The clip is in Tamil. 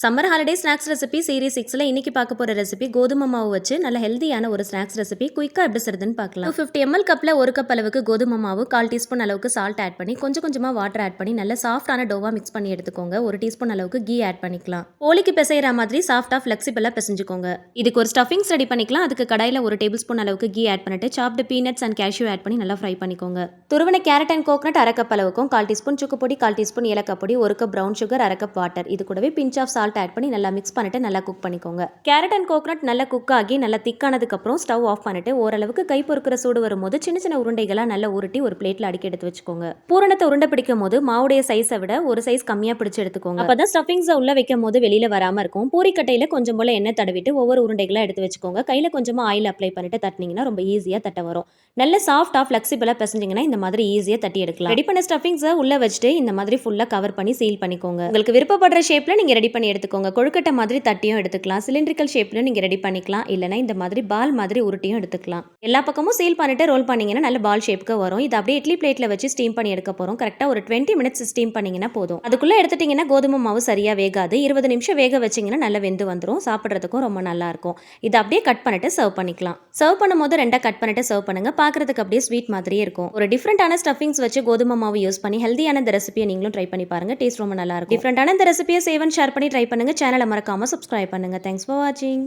Summer holiday snacks recipe series 6ல இன்னைக்கு பார்க்க போற ரெசிபி கோதுமை மாவு வச்சு நல்ல ஹெல்தியான ஒரு ஸ்நாக்ஸ் ரெசிபி குயிக்கா எப்படி செய்யறதுன்னு பார்க்கலாம். 250 ml கப்ல ஒரு கப் அளவுக்கு கோதுமை மாவு 1/4 டீஸ்பூன் அளவுக்கு சால்ட் ஆட் பண்ணி கொஞ்சம் கொஞ்சமா வாட்டர் ஆட் பண்ணி நல்ல சாஃப்டான டோவா மிக்ஸ் பண்ணி எடுத்துக்கோங்க. 1 டீஸ்பூன் அளவுக்கு கீ ஆட் பண்ணிக்கலாம். போலிக்கு பிசைற மாதிரி சாஃப்டா ஃபிளெக்சிபிளா பிசைஞ்சுக்கோங்க. இதுக்கு ஒரு ஸ்டஃபிங்ஸ் ரெடி பண்ணிக்கலாம். அதுக்கு கடாயில 1 டேபிள் ஸ்பூன் அளவுக்கு கீ ஆட் பண்ணிட்டு சாப்டு பீனட்ஸ் அண்ட் கேஷ்யூ ஆட் பண்ணி நல்லா ஃப்ரை பண்ணிக்கோங்க. துருவன கேரட் அண்ட் கோகனட் 1/2 கப் அளவுக்கும் 1/4 டீஸ்பூன் சுக்கு பொடி 1/4 டீஸ்பூன் ஏலக்காய் பொடி 1 cup brown sugar 1/2 cup water இது கூடவே பிஞ்ச் ஆஃப் சால்ட் ஆட் பண்ணி நல்லா மிக்ஸ் பண்ணிட்டு நல்லா குக் பண்ணிக்கோங்க. கேரட் அண்ட் கோகனட் நல்லா குக் ஆகி நல்லா திக்கானதுக்கு அப்புறம் ஸ்டவ் ஆஃப் பண்ணிட்டு ஓரளவுக்கு கை பொறுக்கிற சூடு வரும்போது சின்ன சின்ன உருண்டைகளா நல்லா உருட்டி ஒரு பிளேட்ல அடுக்கி எடுத்து வச்சுக்கோங்க. பூரணத்தை உருண்டை பிடிக்கும் போது மாவுடைய சைஸை விட ஒரு சைஸ் கம்மியா பிடிச்சு எடுத்துக்கோங்க. அப்பதான் ஸ்டஃபிங்ஸ் உள்ள வைக்கும் போது வெளியில வராம இருக்கும். பூரிக்கட்டையில கொஞ்சம் போல எண்ணெய் தடவிட்டு ஒவ்வொரு உருண்டைகளா எடுத்து வச்சுக்கோங்க. கையில கொஞ்சமா ஆயில் அப்ளை பண்ணிட்டு தட்டினீங்கன்னா ரொம்ப ஈஸியா தட்ட வரும். நல்ல சாஃப்டா ஃபிளெக்சிபிளா பிசைஞ்சிங்கன்னா இந்த மாதிரி ஈஸியா தட்டி எடுக்கலாம். ரெடி பண்ண ஸ்டஃபிங்ஸை உள்ள வச்சுட்டு இந்த மாதிரி ஃபுல்லா கவர் பண்ணி சீல் பண்ணிக்கோங்க. உங்களுக்கு விருப்பப்படுற ஷேப்ல நீங்க ரெடி பண்ணி எடுத்துக்கோங்க. கொழுக்கட்டை மாதிரி தட்டியும் எடுத்துக்கலாம். சிலிண்ட்ரிக்கல் ஷேப்ல நீங்க ரெடி பண்ணிக்கலாம். இல்லனா இந்த மாதிரி பால் மாதிரி உருட்டியும் எடுத்துக்கலாம். எல்லா பக்கமும் சீல் பண்ணிட்டு ரோல் பண்ணீங்கன்னா நல்ல பால் ஷேப்க்கு வரும். இது அப்படியே இட்லி பிளேட்ல வச்சு ஸ்டீம் பண்ணி எடுக்க போறோம். கரெக்டா ஒரு 20 மினிட்ஸ் ஸ்டீம் பண்ணீங்கன்னா போதும். அதுக்குள்ள எடுத்துட்டீங்கன்னா கோதுமை மாவு சரியா வேகாது. 20 நிமிஷம் வேக வச்சீங்கன்னா நல்லா வெந்து வந்துரும். சாப்பிடுறதுக்கும் ரொம்ப நல்லா இருக்கும். இதை அப்படியே கட் பண்ணிட்டு சர்வ் பண்ணிக்கலாம். சர்வ் பண்ணும்போது ரெண்டா கட் பண்ணிட்டு சர்வ் பண்ணுங்க. பார்க்கிறதுக்கு அப்படியே ஸ்வீட் மாதிரியே இருக்கும். ஒரு டிஃபரெண்டான ஸ்டஃபிங்ஸ் வச்சு கோதுமை மாவு யூஸ் பண்ணி ஹெல்தியான இந்த ரெசிபியை நீங்களும் ட்ரை பண்ணி பாருங்க. டேஸ்ட் ரொம்ப நல்லா இருக்கும். டிஃபரெண்டான இந்த ரெசிபியை சேவ் அண்ட் ஷேர் பண்ணி ட்ரை பண்ணுங்க. சேனலை மறக்காம சப்ஸ்கிரைப் பண்ணுங்க. தேங்க்ஸ் ஃபார் வாட்சிங்.